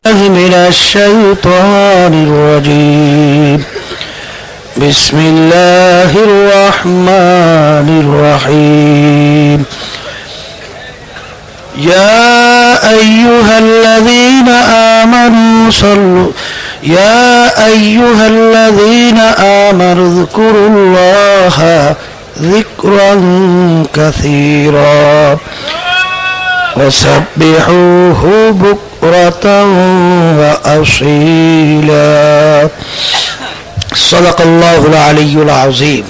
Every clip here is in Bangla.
من الشيطان الرجيم بسم الله الرحمن الرحيم يا أيها الذين آمنوا اذكروا الله ذكرا كثيرا وسبحوه بكرة وأصيلا صدق الله العلي العظيم।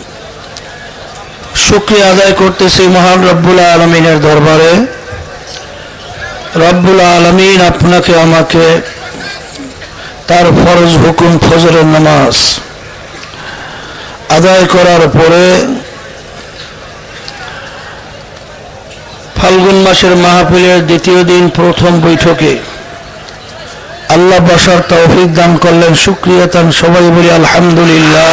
শুকরিয়া আদায় করতেছি মহান রব্বুল আলামিনের দরবারে। রব্বুল আলামিন আপনাকে আমাকে তার ফরজ হুকুম ফজরের নামাজ আদায় করার পরে ফাল্গুন মাসের মাহফিলের দ্বিতীয় দিন প্রথম বৈঠকে আল্লাহ বসার তৌফিক দান করলেন। শুকরিয়া তান সবাই বলি আলহামদুলিল্লাহ।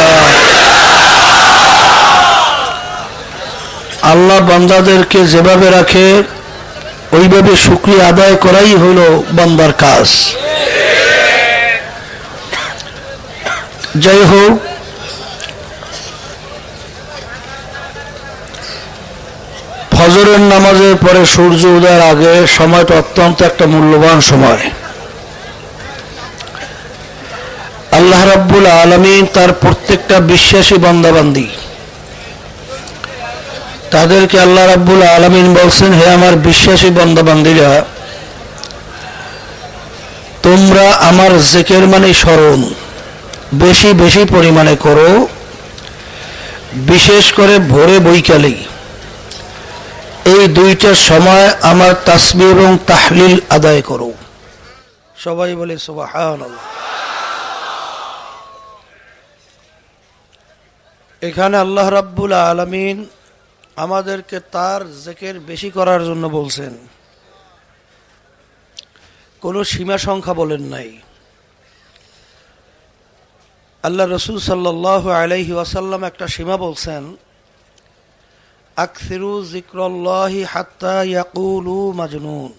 আল্লাহ বান্দাদেরকে যেভাবে রাখে ওইভাবে শুকরিয়া আদায় করাই হইল বান্দার কাজ। যাই হোক, ফজরের নামাজের পরে সূর্য উদয়ের আগে সময়টা অত্যন্ত একটা মূল্যবান সময়। আল্লাহ রাব্বুল আলামিন তার প্রত্যেকটা বিশ্বাসী বান্দাবান্দি তাদেরকে আল্লাহ রাব্বুল আলামিন বলছেন, হে আমার বিশ্বাসী বান্দাবান্দিরা, তোমরা আমার জিকির মানে স্মরণ বেশি বেশি পরিমাণে করো, বিশেষ করে ভোরে বৈকালে এই দুইটা সময় আমার তাসবিহ এবং তাহলিল আদায় করো। সবাই বলে সুবহানাল্লাহ। এখানে আল্লাহ রাব্বুল আলামিন আমাদেরকে তার জিকির বেশি করার জন্য বলছেন, কোনো সীমা সংখ্যা বলেন নাই। আল্লাহ রাসূল সাল্লাল্লাহু আলাইহি ওয়াসাল্লাম একটা সীমা বলছেন, আকসিরু যিকরাল্লাহি হাত্তা ইয়াকুলু মাজনুন।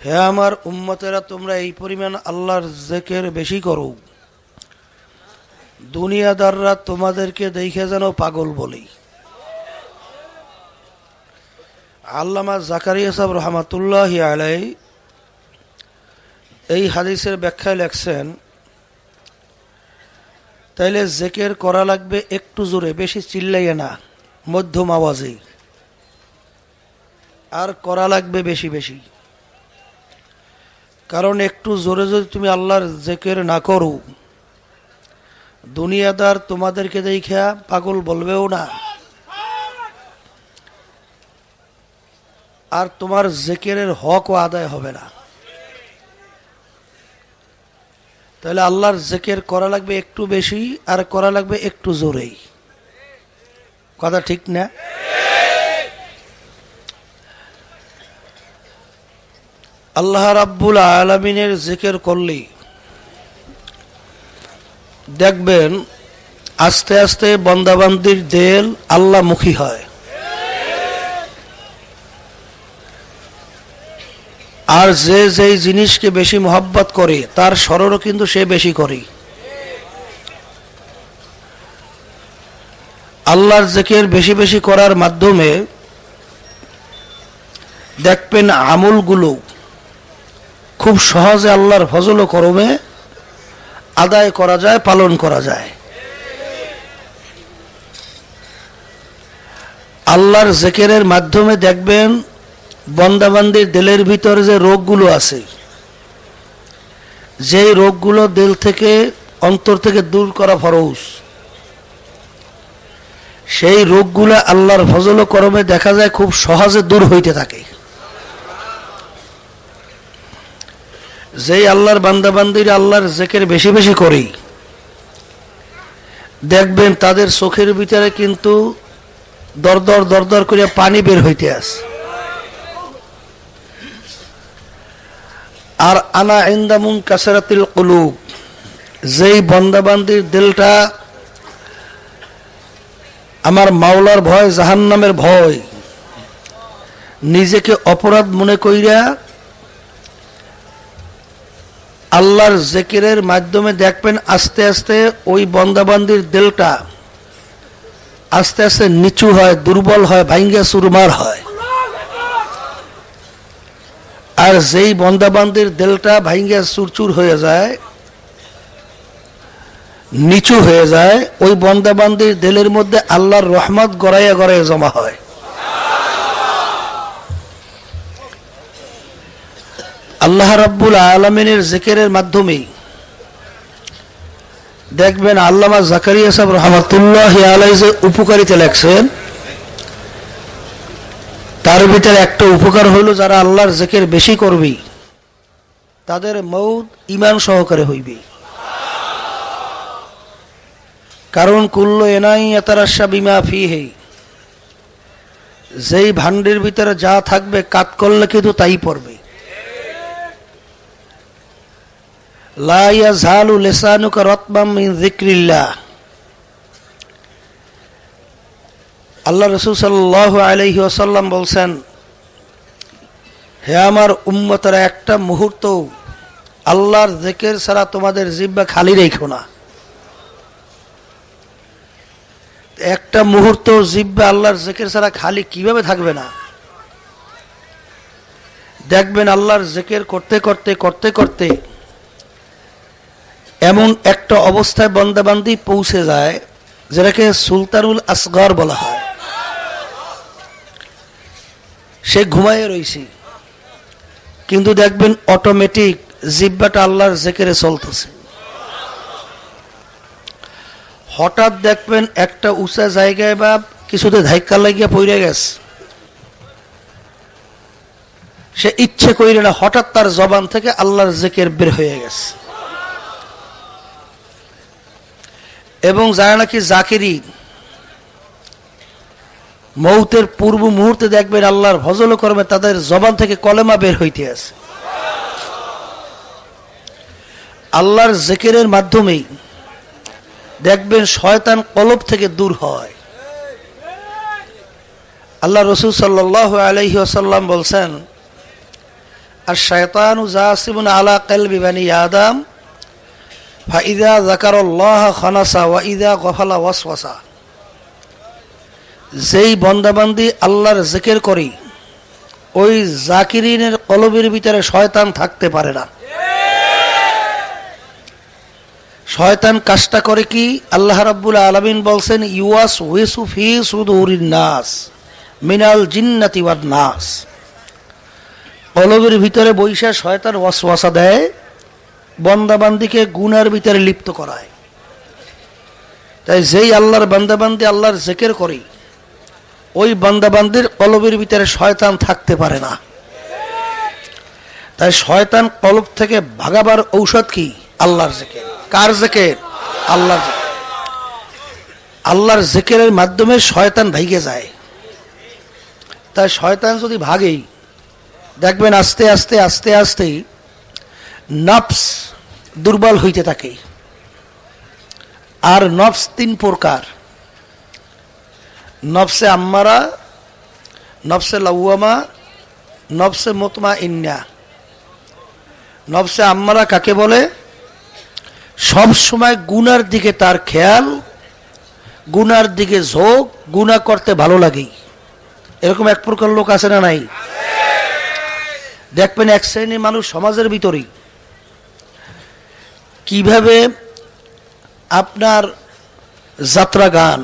হে আমার উম্মতেরা, তোমরা এই পরিমাণ আল্লাহর জিকির বেশি করো, দুনিয়াদাররা তোমাদেরকে দেখে যেন পাগল বলে। আল্লামা জাকারিয়া সাহেব রহমাতুল্লাহি আলাইহি এই হাদিসের ব্যাখ্যায় লেখছেন, তাইলে জিকির করা লাগবে একটু জোরে, বেশি চিল্লাইয়ে না, মধ্যম আওয়াজে, আর করা লাগবে বেশি বেশি। কারণ একটু জোরে যদি তুমি আল্লাহর জিকির না করো, দুনিয়াদার তোমাদেরকে দেখা পাগল বলবেও না, আর তোমার জিকিরের হকও আদায় হবে না। তাহলে আল্লাহর জিকির করা লাগবে একটু বেশি, আর করা লাগবে একটু জোরেই। কথা ঠিক না? আল্লাহ রাব্বুল আলামিনের জিকির করলে দেখবেন আস্তে আস্তে বান্দাবান্দির দিল আল্লাহমুখী হয়, আর যে যেই জিনিসকে বেশি মহব্বত করে তার স্মরণও কিন্তু সে বেশি করে। আল্লাহর জিকির বেশি বেশি করার মাধ্যমে দেখবেন আমলগুলো খুব সহজে আল্লাহর ফজল ও করমে আদায় করা যায়, পালন করা যায়। আল্লাহর জিকিরের মাধ্যমে দেখবেন বান্দাবান্দির দিলের ভিতর যে রোগগুলো আছে, যেই রোগগুলো দিল থেকে অন্তর থেকে দূর করা ফরজ, সেই রোগগুলো আল্লাহর ফজল ও করমে দেখা যায় খুব সহজে দূর হইতে থাকে। যেই আল্লাহর বান্দাবান্দিরা আল্লাহর জিকির বেশি বেশি করে, দেখবেন তাদের চোখের ভিতরে কিন্তু দরদর দরদর করে পানি বের হইতে আসে। আর আনা ইনদা মুনকাসিরাতিল কুলুব, যেই বান্দাবান্দির দিলটা আমার মাওলার ভয়, জাহান্নামের ভয়, নিজেকে অপরাধ মনে কইরা আল্লাহর জিকিরের মাধ্যমে দেখবেন আস্তে আস্তে ওই বান্দাবান্দির দিলটা আস্তে আস্তে নিচু হয়, দুর্বল হয়, ভাঙ্গা চুরমার হয়। আর যেই বান্দাবান্দির দিলটা ভাঙ্গা চুরচুর হয়ে যায়, নিচু হয়ে যায়, ওই বান্দাবান্দির দিলের মধ্যে আল্লাহর রহমত গড়াইয়া গড়াইয়া জমা হয়। আল্লাহ রাব্বুল আলামিনের জিকিরের মাধ্যমে দেখবেন আল্লামা জাকারিয়া সাহেব রহমাতুল্লাহি আলাইহি যে উপকারিতা লেখছেন, তার ভিতরে একটা উপকার হইল যারা আল্লাহর জিকির বেশি করবে তাদের মউত ঈমান সহকারে হইবে। কারণ কুল্লু ইনাই ইয়াতারাশা বিমা ফিহি, যেই ভান্ডের ভিতরে যা থাকবে কাত করলে কিন্তু তাই পড়বে। লা ইয়াযহালু লিসানুকা রাতবাম মিন যিকরিল্লাহ, আল্লাহ রাসূল সাল্লাল্লাহু আলাইহি ওয়াসাল্লাম বলছেন, হে আমার উম্মতরা, একটা মুহূর্ত আল্লাহর জিকির ছাড়া তোমাদের জিহ্বা খালি রেখো না। একটা মুহূর্ত জিহ্বা আল্লাহর জিকির ছাড়া খালি কিভাবে থাকবে না? দেখবেন আল্লাহর জিকির করতে করতে করতে করতে এমন একটা অবস্থায় বান্দাবান্দি পৌঁছে যায় যেটাকে সুলতানুল আসগর বলা হয়। সে ঘুমায় রয়েছে, কিন্তু দেখবেন অটোমেটিক জিহ্বাটা আল্লাহর জিকিরে চলতেছে। হঠাৎ দেখবেন একটা উঁচা জায়গায় বা কিছুতে ধাক্কা লাগিয়ে পড়ে গেছে, সে ইচ্ছে কইরে না, হঠাৎ তার জবান থেকে আল্লাহর জিকির বের হয়ে গেছে। এবং যারা নাকি জাকিরি, মৌতের পূর্ব মুহূর্তে দেখবেন আল্লাহর ফজল কর্মে তাদের জবান থেকে কলেমা বের হইতে আছে। আল্লাহর জিকিরের মাধ্যমেই দেখবেন শয়তান কলব থেকে দূর হয়। আল্লাহ রাসূল সাল্লাল্লাহু আলাইহি ওয়াসাল্লাম বলছেন, আর শায়তানু জাসিবুন আলা কলবি বানি আদম ফাইদা যাকারাল্লাহ খানাসা ওয়া ইদা গফালা ওয়াসওয়াসা। যেই বান্দাবান্দি আল্লাহর জিকির করে ওই জাকিরিনের কলবের ভিতরে শয়তান থাকতে পারে না। শয়তান কাজটা করে কি? আল্লাহ রাব্বুল আলামিন বলছেন, ইউওয়াসওয়িসু ফি সুদুরিন নাস মিনাল জিন্নাতি ওয়ান নাস। কলবের ভিতরে বৈশা শয়তান ওয়াসওয়াসা দেয়, বান্দাবান্দিকে গুনার ভিতরে লিপ্ত করায়। তাই যেই আল্লাহর বান্দাবান্দি আল্লাহর জিকির করে ওই বান্দাবান্দির কলবের ভিতরে শয়তান থাকতে পারে না। তাই শয়তান কলব থেকে ভাগাবার ঔষধ কি? আল্লাহর জিকির। কার জিকির? আল্লাহর জিকির। আল্লাহর জিকিরের মাধ্যমে শয়তান ভাইগে যায়। তাই শয়তান যদি ভাগেই, দেখবেন আস্তে আস্তে আস্তে আস্তে নফস দুর্বল হইতে থাকে। আর নফস তিন প্রকার: নফসে আম্মারা, নফসে লাওয়ামা, নফসে মুতমাইন্না। নফসে আম্মারা কাকে বলে? সব সময় গুনার দিকে তার খেয়াল, গুনার দিকে ঝোঁক, গুনাহ করতে ভালো লাগে। এরকম এক প্রকার লোক আছে না নাই? দেখবেন এক শ্রেণীর মানুষ সমাজের ভিতরেই কিভাবে আপনার যাত্রা গান,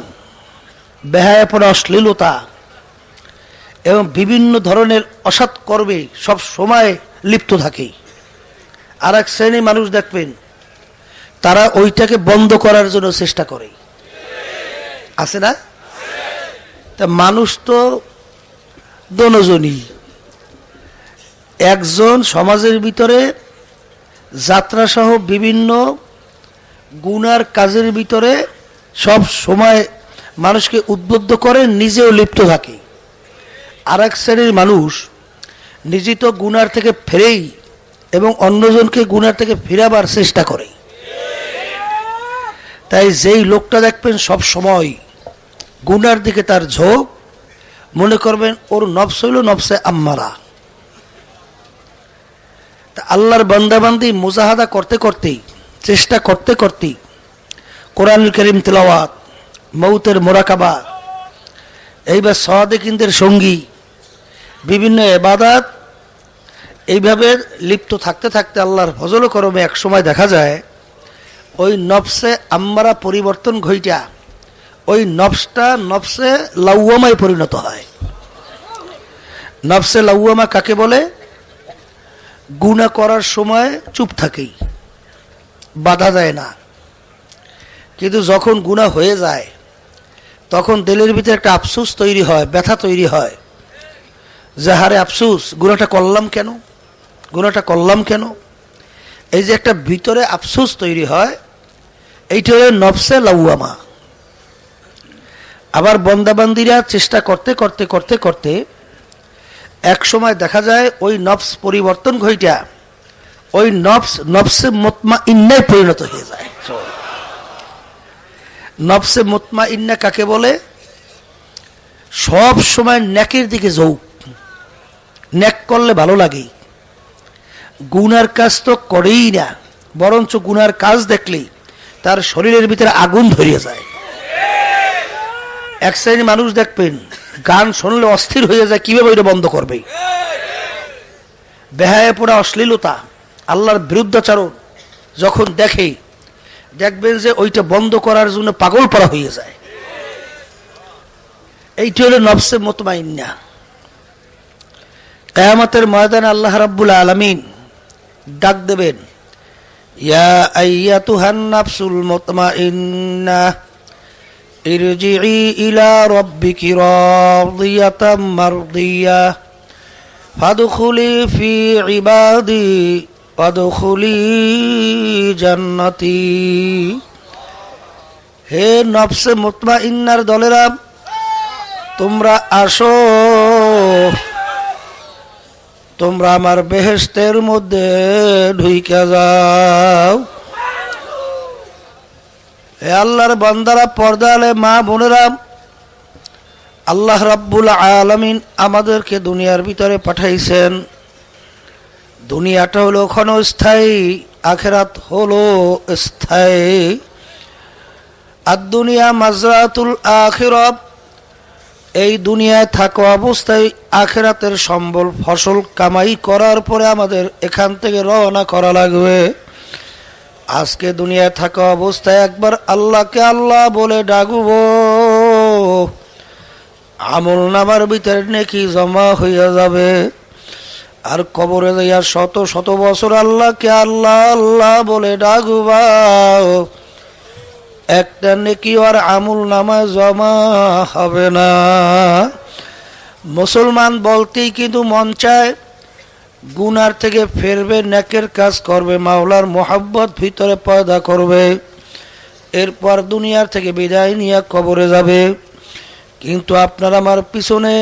বেহায়াপনা, অশ্লীলতা এবং বিভিন্ন ধরনের অসৎ কর্মে সব সময় লিপ্ত থাকে। আর এক শ্রেণীর মানুষ দেখবেন তারা ওইটাকে বন্ধ করার জন্য চেষ্টা করে। আছে না? তা মানুষ তো দোনোজনই। একজন সমাজের ভিতরে যাত্রা সহ বিভিন্ন গুনার কাজের ভিতরে সব সময় মানুষকে উদ্বুদ্ধ করে, নিজেও লিপ্ত থাকে। আর এক শ্রেণীর মানুষ নিজে তো গুনার থেকে ফিরেই এবং অন্যজনকে গুনার থেকে ফিরাবার চেষ্টা করে। তাই যেই লোকটা দেখবেন সব সময় গুনার দিকে তার ঝোঁক, মনে করবেন ওর নফস হইল নফসে আম্মারা। আল্লাহর বান্দাবান্দি মুজাহাদা করতে করতেই, চেষ্টা করতে করতেই কোরআনুল কারীম তেলাওয়াত, মৌতের মোরাকাবা, এইবার সাদিকিনদের সঙ্গী, বিভিন্ন ইবাদত, এইভাবে লিপ্ত থাকতে থাকতে আল্লাহর ফজল ও করমে এক সময় দেখা যায় ওই নফসে আম্মারা পরিবর্তন ঘইটা ওই নফসটা নফসে লাউয়ামায় পরিণত হয়। নফসে লাউয়ামা কাকে বলে? গুনাহ করার সময় চুপ থাকেই, বাধা দেয় না, কিন্তু যখন গুনাহ হয়ে যায় তখন দিলের ভিতরে একটা আফসোস তৈরি হয়, ব্যথা তৈরি হয় যে হারে আফসোস, গুনাহটা করলাম কেন, গুনাহটা করলাম কেন। এই যে একটা ভিতরে আফসোস তৈরি হয়, এইটা হলো নফসে লাউয়ামা। আবার বান্দাবান্দিরা চেষ্টা করতে করতে করতে করতে এক সময় দেখা যায় ওই নফস পরিবর্তন ঘইটা ওই নফসে মুতমাইন্নায় পরিণত হয়ে যায়। নফসে মুতমাইন্না কাকে বলে? সব সময় নেকের দিকে ঝোঁক, নেক করলে ভালো লাগে, গুনার কাজ তো করেই না, বরঞ্চ গুনার কাজ দেখলেই তার শরীরের ভিতরে আগুন ধরিয়ে যায়। এক শ্রেণীর মানুষ দেখবেন গান শুনলে অস্থির হয়ে যায়, কিভাবে ওইটা বন্ধ করবে। বেহায়া পোড়া অশ্লীলতা, আল্লাহর বিরুদ্ধাচরণ যখন দেখবেন যে ওইটা বন্ধ করার জন্য পাগল পড়া হয়ে যায়। এইটা হলো নফসে মুতমাইন্না। কিয়ামতের ময়দানে আল্লাহ রাব্বুল আলামিন ডাক দেবেন, ইয়া আইয়াতুহান নাফসুল মুতমাইন্না ইরজিই ইলা রাব্বিকি রাদিয়াতাম মারদিয়া ফাদখুলি ফি ইবাদি ওয়াদখুলি জান্নাতি। হে নফসে মুতমাইন্নার দলেরা, তোমরা আসো, তোমরা আমার বেহেশতের মধ্যে ঢুইকা যাও। হে আল্লাহর বান্দারা, পর্দা আলে মা বোনেরা, আল্লাহ রাব্বুল আলামিন আমাদেরকে দুনিয়ার ভিতরে পাঠাইছেন। দুনিয়াটা হলো ক্ষণস্থায়ী, আখিরাত হলো স্থায়ী। আর দুনিয়া মাজরাতুল আখিরাত, এই দুনিয়ায় থাকা অবস্থায় আখিরাতের সম্বল ফসল কামাই করার পরে আমাদের এখান থেকে রওনা করা লাগবে। আজকে দুনিয়ায় থাকা অবস্থায় একবার আল্লাহকে আল্লাহ বলে ডাকবো, আমল নামার ভিতরে নেকি জমা হইয়া যাবে। আর কবরে যাইয়া শত শত বছর আল্লাহকে আল্লাহ আল্লাহ বলে ডাকবা, একটা নেকি আর আমল নামায় জমা হবে না। মুসলমান বলতেই কিন্তু মন চায় গুনার থেকে ফেরবে, নেকের কাজ করবে, মাওলার মোহাব্বত ভিতরে পয়দা করবে, এরপর দুনিয়ার থেকে বিদায় নিয়ে কবরে যাবে। কিন্তু আপনার আমার পিছনে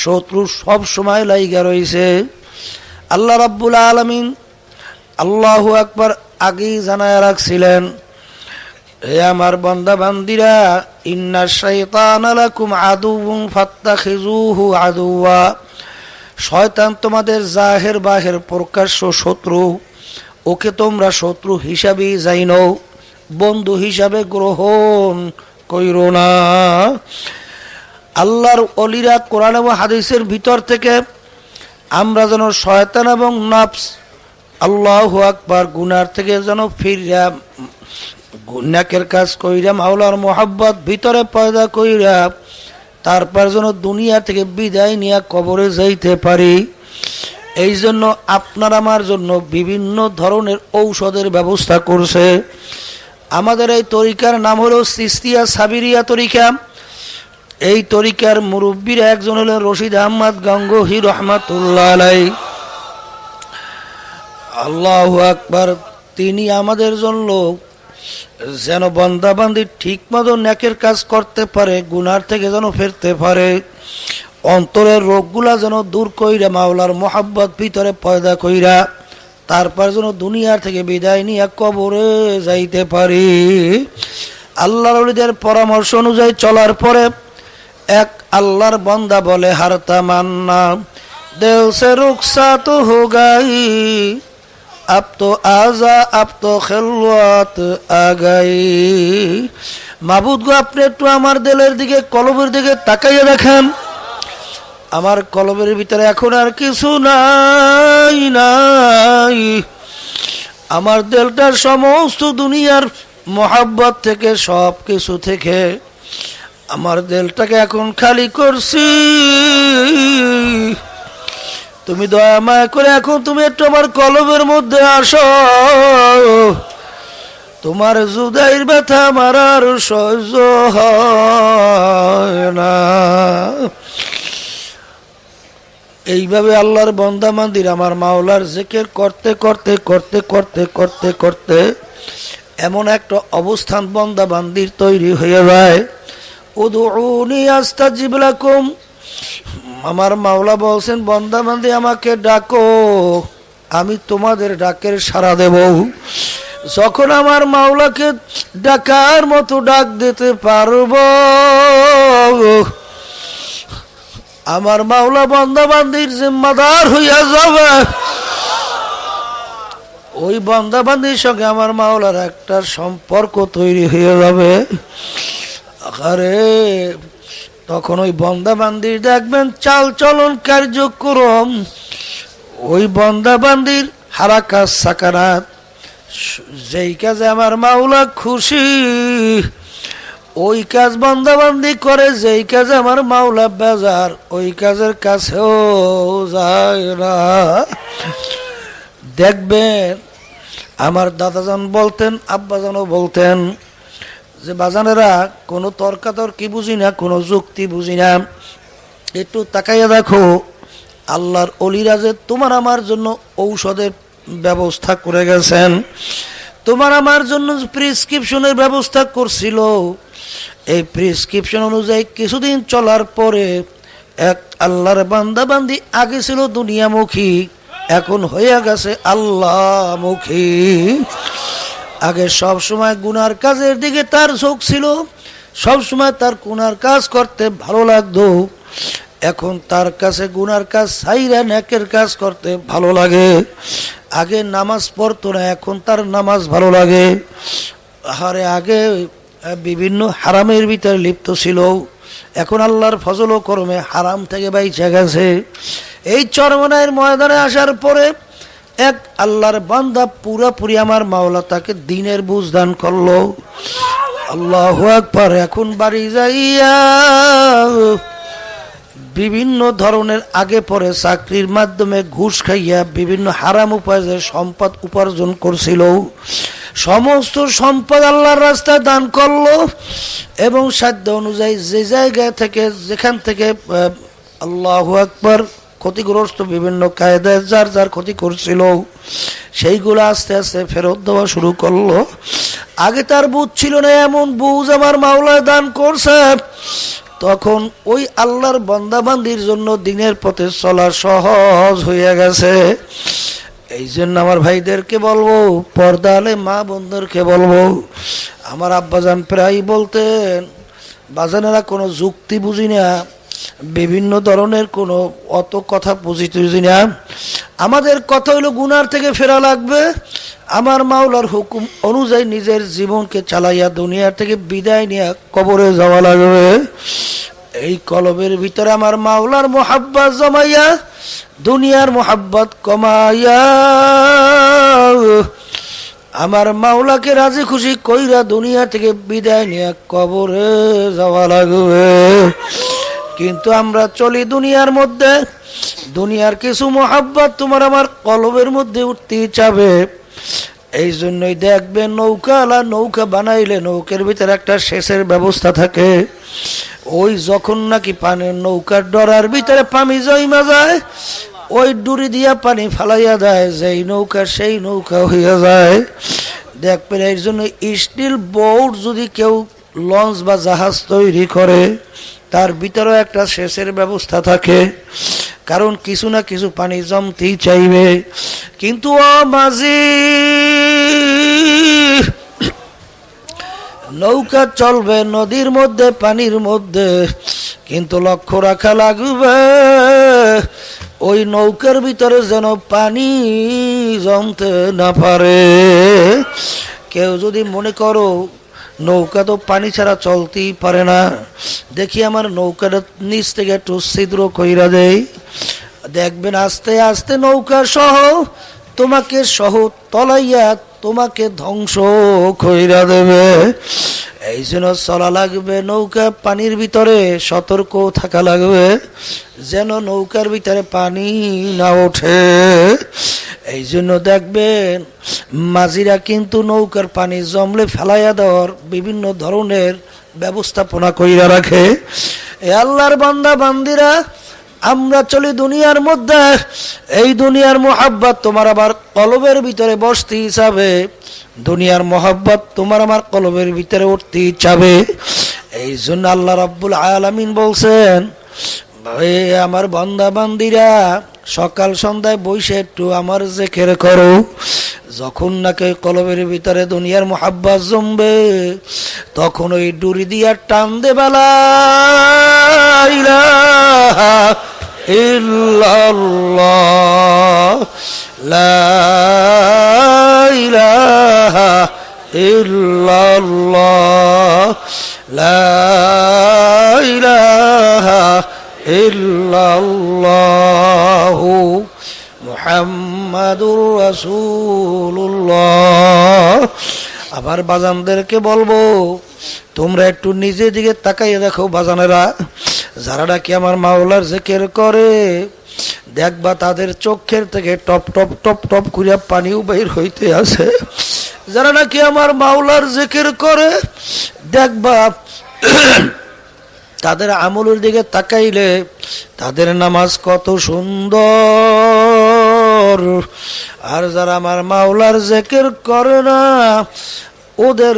শত্রু সব সময় লাইগা রয়েছে। আল্লাহ রাব্বুল আলামিন আল্লাহু আকবার আগেই জানায় রাখছিলেন, হে আমার বান্দা বান্দিরা, ইন্না শাইতানা লাকুম আদুউন ফাত্তাখিজুহু আদুওয়া। শয়তান তোমাদের জাহের বাহের প্রকাশ্য শত্রু, ওকে তোমরা শত্রু হিসাবেই জানো, বন্ধু হিসাবে গ্রহণ কইরো না। আল্লাহর ওলিরা কোরআন এবং হাদিসের ভিতর থেকে আমরা যেন শয়তান এবং নফস, আল্লাহু আকবার, গুনার থেকে যেন ফিরা নেকের কাজ কইরা মাওলার মোহাব্বত ভিতরে পয়দা কইরা তারপর যেন দুনিয়া থেকে বিদায় নিয়ে কবরে যাইতে পারি। এই জন্য আপনার আমার জন্য বিভিন্ন ধরনের ঔষধের ব্যবস্থা করছে। আমাদের এই তরিকার নাম হলো চিশতিয়া সাবিরিয়া তরিকা। এই তরিকার মুরব্বীর একজন হলেন রশিদ আহমদ গঙ্গোহী রহমাতুল্লাহ আলাইহি। আল্লাহু আকবার। তিনি আমাদের জন্য যেন বান্দাবান্দি ঠিক মতো নেকের কাজ করতে পারে, গুনার থেকে যেন ফিরতে পারে, অন্তরের রোগগুলা যেন দূর কইরা মাওলার মোহাব্বত ভিতরে পয়দা কইরা তারপর যেন দুনিয়ার থেকে বিদায় নিয়ে কবরে যাইতে পারি। আল্লাহর ওলিদের পরামর্শ অনুযায়ী চলার পরে এক আল্লাহর বান্দা বলে, হার তামান্না দিল সে রুখসাত হো গাই, अब तो आजा अब तो खिलवत आ गई। মাবুদ গো, আপনি একটু আমার দিলের দিকে, কলবের দিকে তাকাইয়া দেখেন। আমার কলবের ভিতরে এখন আর কিছু নাই নাই। আমার দিলটা সমস্ত দুনিয়ার মোহাব্বত থেকে, সব কিছু থেকে আমার দিলটাকে এখন খালি করছি। তুমি দয়া মায়া করে এখন তুমি একটু আমার কলবের মধ্যে আসো। তোমার জুদাইর ব্যথা আমার আর সহ্য হয় না। এইভাবে আল্লাহর বান্দা মান্দির আমার মাওলার জিকির করতে করতে করতে করতে করতে করতে এমন একটা অবস্থান বান্দা বান্দির তৈরি হয়ে যায়। উদউনি আস্তাজিব লাকুম, আমার মাওলা বলছেন বান্দা বান্দি আমাকে ডাকো, আমি তোমাদের ডাকের সাড়া দেব। যখন আমার মাওলাকে ডাকার মতো ডাক দিতে পারবো, আমার মাওলা বান্দা বান্দির জিম্মাদার হইয়া যাবে। ওই বান্দা বান্দির সঙ্গে আমার মাওলার একটা সম্পর্ক তৈরি হয়ে যাবে। আরে তখন ওই বান্দা বান্দির দেখবেন চাল চলন কার্যক্রম, ওই বান্দা বান্দির হারাকাত সাকারাত, যেই কাজে আমার মাওলা খুশি ওই কাজ বান্দা বান্দি করে, যেই কাজে আমার মাওলা বেজার ওই কাজের কাছেও যায় না। দেখবেন আমার দাদাজান বলতেন, আব্বাজানও বলতেন যে বাজানেরা কোনো তর্কাতর্কি বুঝি না, কোনো যুক্তি বুঝি না, একটু তাকাইয়া দেখো আল্লাহর অলিরা যে তোমার আমার জন্য ঔষধের ব্যবস্থা করে গেছেন, তোমার আমার জন্য প্রেসক্রিপশনের ব্যবস্থা করছিল। এই প্রেসক্রিপশন অনুযায়ী কিছুদিন চলার পরে এক আল্লাহর বান্দা বান্দি আগে ছিল দুনিয়ামুখী, এখন হয়ে গেছে আল্লাহমুখী। আগে সব সময় গুনার কাজের দিকে তার ঝোঁক ছিল, সব সময় তার গুনার কাজ করতে ভালো লাগতো। এখন তার কাছে গুনার কাজ ছাইরা নেকের কাজ করতে ভালো লাগে। আগে নামাজ পড়তো না, এখন তার নামাজ ভালো লাগে। আরে আগে বিভিন্ন হারামের ভিতরে লিপ্ত ছিল, এখন আল্লাহর ফজল ও করমে হারাম থেকে বাইচা গেছে। এই চরমনায়ের ময়দানে আসার পরে এক আল্লাহর বান্দা পুরাপুরি আমার মাওলা তাকে দিনের বুঝ দান করলো। আল্লাহু আকবার। এখন বাড়ি যাইয়া বিভিন্ন ধরনের আগে পরে চাকরির মাধ্যমে ঘুষ খাইয়া বিভিন্ন হারাম উপায়ে সম্পদ উপার্জন করছিল, সমস্ত সম্পদ আল্লাহর রাস্তায় দান করলো এবং সাধ্য অনুযায়ী যে জায়গা থেকে যেখান থেকে আল্লাহু আকবার ক্ষতিগ্রস্ত বিভিন্ন কায়দায় যার যার ক্ষতি করছিল সেইগুলো আস্তে আস্তে ফেরত দেওয়া শুরু করলো। আগে তার বুঝ ছিল না, এমন বুঝ আমার মাওলা দান করছে। তখন ওই আল্লাহর বান্দাবান্দির জন্য দিনের পথে চলা সহজ হয়ে গেছে। এই জন্য আমার ভাইদেরকে বলবো, পর্দা আলে মা বোনদেরকে বলবো, আমার আব্বাজান প্রায় বলতেন বাজানেরা কোনো যুক্তি বুঝি না, বিভিন্ন ধরনের কোনো অত কথা বুঝি না, আমাদের কথা হইলো গুনার থেকে ফেরা লাগবে, আমার মাওলার হুকুম অনুযায়ী নিজের জীবনকে চালাইয়া দুনিয়া থেকে বিদায় নিয়ে কবরে যাওয়া লাগবে। এই কলবের ভিতরে আমার মাওলার মোহাব্বত জমাইয়া দুনিয়ার মোহাব্বত কমাইয়া আমার মাওলাকে রাজি খুশি কইরা দুনিয়া থেকে বিদায় নিয়ে কবরে যাওয়া লাগবে। কিন্তু আমরা চলি দুনিয়ার মধ্যে, দুনিয়ার কিছু মোহাব্বত তোমার আমার কলবের মধ্যে উঠতেই চাবে। এই জন্যই দেখবেন নৌকাওয়ালা নৌকা বানাইলে নৌকার ভিতরে একটা সেচের ব্যবস্থা থাকে। ওই যখন নাকি পানির নৌকার ডরার ভিতরে পানি জমা যায়, ওই ডুরি দিয়া পানি ফালাইয়া দেয়, যেই নৌকা সেই নৌকা হইয়া যায়। দেখবেন এর জন্য স্টিল বোট যদি কেউ লঞ্চ বা জাহাজ তৈরি করে তার ভিতরেও একটা সেচের ব্যবস্থা থাকে, কারণ কিছু না কিছু পানি জমতেই চাইবে। কিন্তু মাঝি নৌকা চলবে নদীর মধ্যে পানির মধ্যে, কিন্তু লক্ষ্য রাখা লাগবে ওই নৌকার ভিতরে যেন পানি জমতে না পারে। কেউ যদি মনে করো নৌকা তো পানি ছাড়া চলতেই পারে না, দেখি আমার নৌকাটা নিচ থেকে একটু ছিদ্র কইরা দেই, দেখবেন আস্তে আস্তে নৌকা সহ তোমাকে সহ তলাইয়া তোমাকে ধ্বংস কইরা দেবে। এই জন্য চলা লাগবে নৌকা পানির ভিতরে, সতর্ক থাকা লাগবে যেন নৌকার ভিতরে পানি না ওঠে। এই জন্য দেখবেন মাঝিরা কিন্তু নৌকার পানি জমলে ফেলাইয়া দেওয়ার বিভিন্ন ধরনের ব্যবস্থাপনা কইরা রাখে। এ আল্লাহর বান্দা বান্দিরা, আমরা চলি দুনিয়ার মধ্যে, এই দুনিয়ার মোহাব্বত তোমার আবার কলবের ভিতরে বসতে হিসাবে, দুনিয়ার মোহাব্বত তোমার আমার কলবের ভিতরে উঠতে চাবে। এই জন্য আল্লাহ রাব্বুল আলামিন বলছেন, আমার বান্দা বান্দিরা সকাল সন্ধ্যায় বসে একটু আমার জিকির করো। যখন নাকি কলবের ভিতরে দুনিয়ার মোহাব্বত জমবে, তখন ওই ডুরি দিয়া টান দেবে লা ইলাহা ইল্লাল্লাহ, লা ইলাহা ইল্লাল্লাহ, লা ইলাহা ইল্লাল্লাহু মুহাম্মাদুর রাসূলুল্লাহ। আবার বাজানদেরকে বলবো, তোমরা একটু নিজের দিকে তাকাইয়ে দেখো বাজানেরা, যারা নাকি আমার মাওলার জিকির করে, দেখবা তাদের চোখের থেকে টপ টপ টপ টপ করে পানিও বের হইতে আছে। যারা নাকি আমার মাওলার জিকির করে, দেখবা তাদের আমলের দিকে তাকাইলে তাদের নামাজ কত সুন্দর। আর যারা আমার মাওলার জিকির করে না, ওদের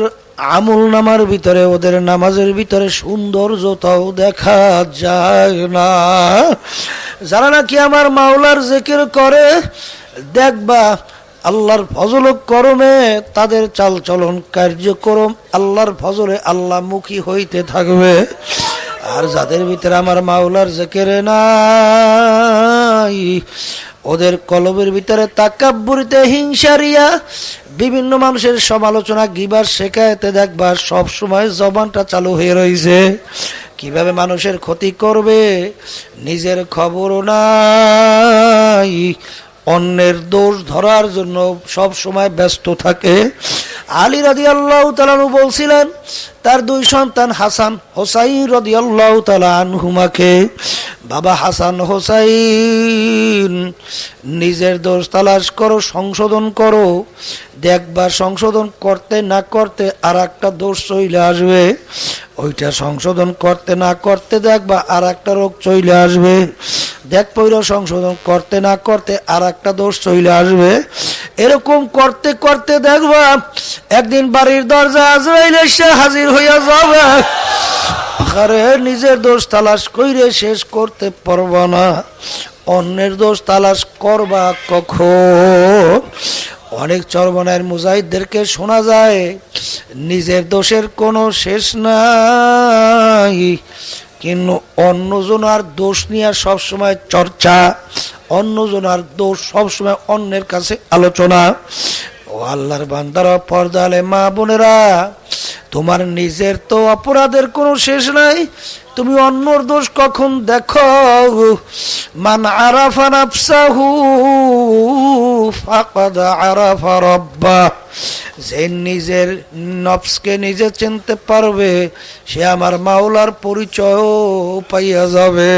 আমল নামার ভিতরে, ওদের নামাজের ভিতরে সৌন্দর্যতাও দেখা যায় না। যারা নাকি আমার মাওলার জিকির করে, দেখবা আল্লাহর ফজল করমে তাদের চাল চলন কার্যক্রম আল্লাহর ফজলে আল্লাহমুখী হইতে থাকবে। আর যাদের ভিতরে আমার মাওলার জিকির নাই, ওদের কলবের ভিতরে তাকাব্বুরিতে, হিংসারিয়া, বিভিন্ন মানুষের সমালোচনা, গিবার শেখায়তে দেখবা সব সময় জবানটা চালু হয়ে রয়েছে। কিভাবে মানুষের ক্ষতি করবে নিজের খবর নাই, অন্যের দোষ ধরার জন্য সব সময় ব্যস্ত থাকে। আলী রাদিয়াল্লাহু তাআলা আনহু বলছিলেন তার দুই সন্তান হাসান হোসাইন রাদিয়াল্লাহু তাআলা আনহুমাকে, বাবা হাসান হোসাইন, নিজের দোষ তালাশ করো, সংশোধন করো, দেখবা সংশোধন করতে না করতে আর একটা দোষ চলে আসবে। ওইটা সংশোধন করতে না করতে দেখবা আর একটা রোগ চলে আসবে। দেখ পৈর সংশোধন করতে না করতে আর একটা দোষ চলে আসবে। এরকম করতে করতে দেখবা একদিন বাড়ির দরজা আজরাইল এসে হাজির হইয়া যাবে। আরে নিজের দোষ তালাশ কইরে শেষ করতে পারবা না, অন্যের দোষ তালাশ করবা কখন? অনেক চরমনায়ের মুজাহিদদেরকে শোনা যায় নিজের দোষের কোনো শেষ নাই, কিন্তু অন্যজনার দোষ নিয়ে সবসময় চর্চা, অন্যজনার দোষ সবসময় অন্যের কাছে আলোচনা। ও আল্লাহর বান্দারা, পর্দালে মা বোনেরা, তোমার নিজের তো অপরাধের কোনো শেষ নাই, তুমি অন্যর দোষ কখন দেখো? মান আরাফা নাফসাহু ফাকাদ আরাফা রাব্বাহ, যে নিজের নফসকে নিজে চিনতে পারবে সে আমার মাওলার পরিচয় পাইয়া যাবে।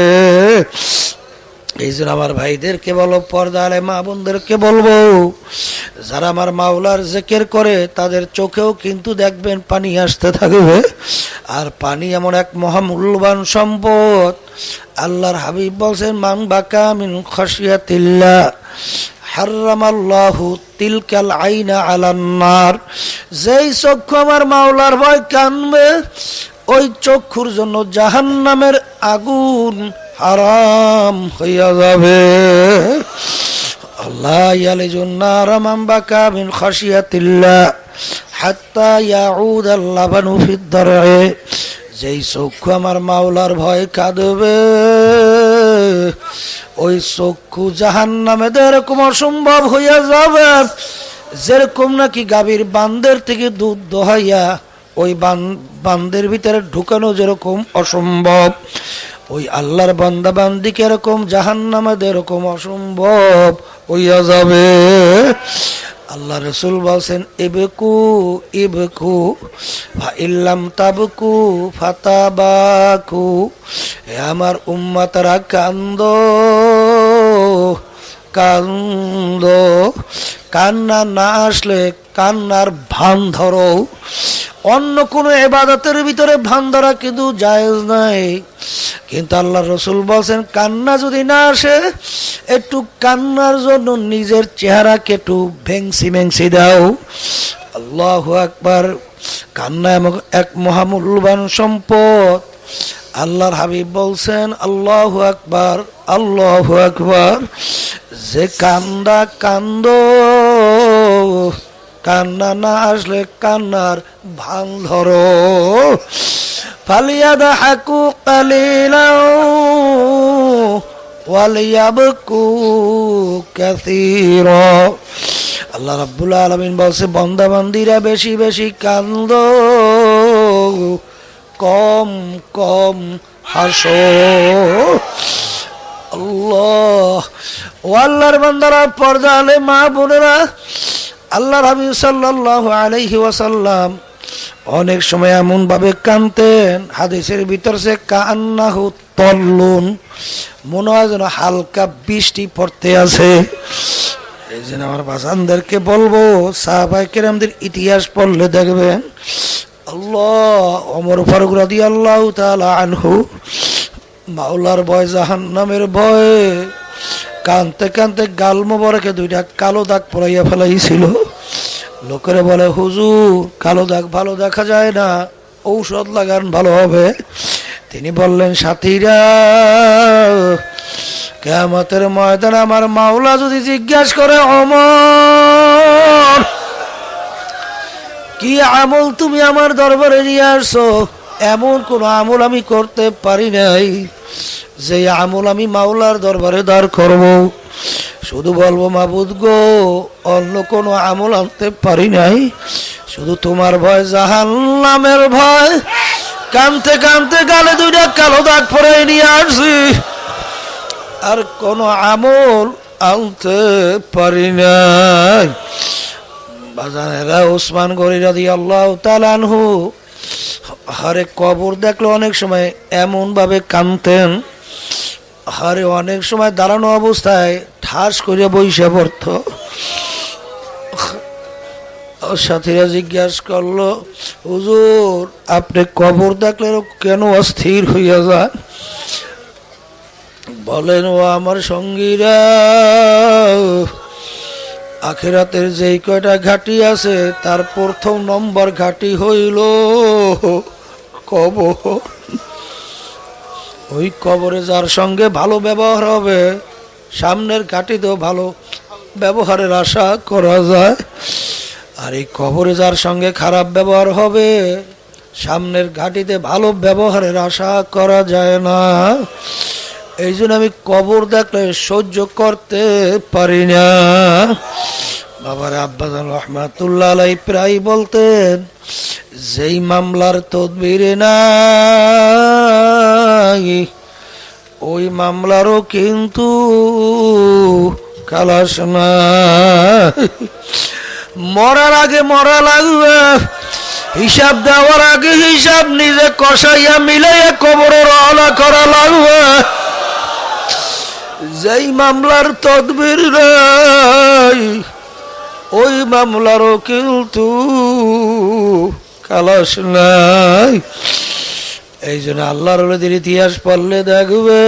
এই জন্য আমার ভাইদেরকে বলো, পর্দালে মা বোনদেরকে বলবো, যারা আমার মাওলার জিকির করে তাদের চোখেও কিন্তু দেখবেন পানি আসতে থাকবে। আর পানি এমন এক মহামূল্যবান সম্পদ। আল্লাহর হাবিব বলছেন, মান বাকা মিন খাশিয়াতিল্লাহ হারামাল্লাহু তিলকাল আইনা আলান নার, যেই চক্ষু আমার মাওলার ভয় কানবে, ওই চক্ষুর জন্য জাহান্নামের আগুন হারাম হইয়া যাবে। আল্লাহ ইয়ালিজুন নার মান বাকা মিন খাশিয়াতিল্লাহ হাত্তা ইয়াউদ আল-লাবানু ফিদ-দার'i, যেই চক্ষু আমার মাওলার ভয় কাঁদবে, ওই চক্ষু জাহান্নামে এরকম অসম্ভব হইয়া যাবে, যেরকম নাকি গাভীর বান্দের থেকে দুধ দহাইয়া ওই বান্দের ভিতরে ঢুকানো যেরকম অসম্ভব, ওই আল্লাহর বান্দা বান্দিকে এরকম জাহান্নামে এরকম অসম্ভব হইয়া যাবে। আল্লাহ রসুল বলছেন, ইবকু ইবকু ফাইল্লাম তাবকু ফাতাবাকু, হে আমার উম্মতরা কান্দ কান্দ, কান্না না আসলে কান্নার ভান ধরো। অন্য কোনো ইবাদতের ভিতরে ভান ধরা কিন্তু জায়েজ নাই, কিন্তু আল্লাহ রসুল বলছেন কান্না যদি না আসে একটু কান্নার জন্য নিজের চেহারাকে একটু ভেংসি দাও। আল্লাহু আকবার। কান্না এক মহামূল্যবান সম্পদ। আল্লাহর হাবিব বলছেন আল্লাহু আকবার আল্লাহু আকবার, যে কান্দা কান্দ, কান্না না আসলে কান্নার ভান ধরো। ফালিয়াদহাকু কালিলাও ওয়ালিয়াবকু কাসীরা। আল্লাহ রাব্বুল আলামিন বলছে বান্দা বান্দিরা বেশি বেশি কান্দ, কম কম হাসো। আল্লাহ ও আল্লাহর বান্দারা, পর্দা আলে মা বোনেরা, আল্লাহর হাবিব সাল্লাল্লাহু আলাইহি ওয়াসাল্লাম অনেক সময় এমন ভাবে কাঁদতেন, হাদিসের ভিতর সে কান্নাহু তল্লুন, মনে হয় যেন হালকা বৃষ্টি পড়তে আছে। এই জন্য আমার বাসানদেরকে বলবো, সাহাবায়ে কেরামদের ইতিহাস পড়লে দেখবেন আল্লাহ ওমর ফারুক রাদিয়াল্লাহু তাআলা আনহু মাওলার ভয় জাহান্নামের ভয়ে কানতে কানতে গাল মোবারকে দুইটা কালো দাগ পরাইয়া ফেলাইছিল। লোকেরা বলে হুজুর কালো দাগ ভালো দেখা যায় না, ঔষধ লাগান ভালো হবে। তিনি বললেন সাথীরা, কিয়ামতের ময়দানে আমার মাওলা যদি জিজ্ঞাসা করে ওমর কি আমল তুমি আমার দরবারে নিয়ে আসছো, এমন কোন আমল আমি করতে পারি নাই যে আমল আমি মাওলার দরবারে দাঁড় করব। শুধু বলবো মাবুদ গো, অন্য কোনো আমল আনতে পারি নাই, শুধু তোমার ভয় জাহান্নামের ভয়। কানতে কানতে গালে দুইটা কালো দাগ পরে নিয়ে আসছি, আর কোনো আমল আনতে পারি নাই। বাজানেরা, ওসমান গনি রাদিয়াল্লাহু তাআলা আনহু হারে কবর দেখলে অনেক সময় এমন ভাবে কাঁদতেন, হারে অনেক সময় দাঁড়ানো অবস্থায় ঠাস করে বইসা পড়ত। সাথীরা জিজ্ঞাসা করলো, হুজুর আপনি কবর দেখলে কেন অস্থির হইয়া যান? বলেন, ও আমার সঙ্গীরা, আখিরাতের যেই কয়টা ঘাটি আছে তার প্রথম নম্বর ঘাটি হইল কবর। ওই কবরে যার সঙ্গে ভালো ব্যবহার হবে, সামনের ঘাটিতেও ভালো ব্যবহারের আশা করা যায়। আর এই কবরে যার সঙ্গে খারাপ ব্যবহার হবে, সামনের ঘাটিতে ভালো ব্যবহারের আশা করা যায় না। এই জন্য আমি কবর দেখলে সহ্য করতে পারি না। বাবার আব্বাজান রহমাতুল্লাহ আলাইহি প্রায় বলতেন, যেই মামলার তদবির নাই ওই মামলারও কিন্তু খালাস না। মরার আগে মরা লাগবে, হিসাব দেওয়ার আগে হিসাব নিজে কষাইয়া মিলাইয়া কবরে রওনা করা লাগবে। যেই মামলার তদবির নাই ওই মামলারও কিন্তু খালাস নাই। এই জন্য আল্লাহর ওলিদের ইতিহাস পড়লে দেখবে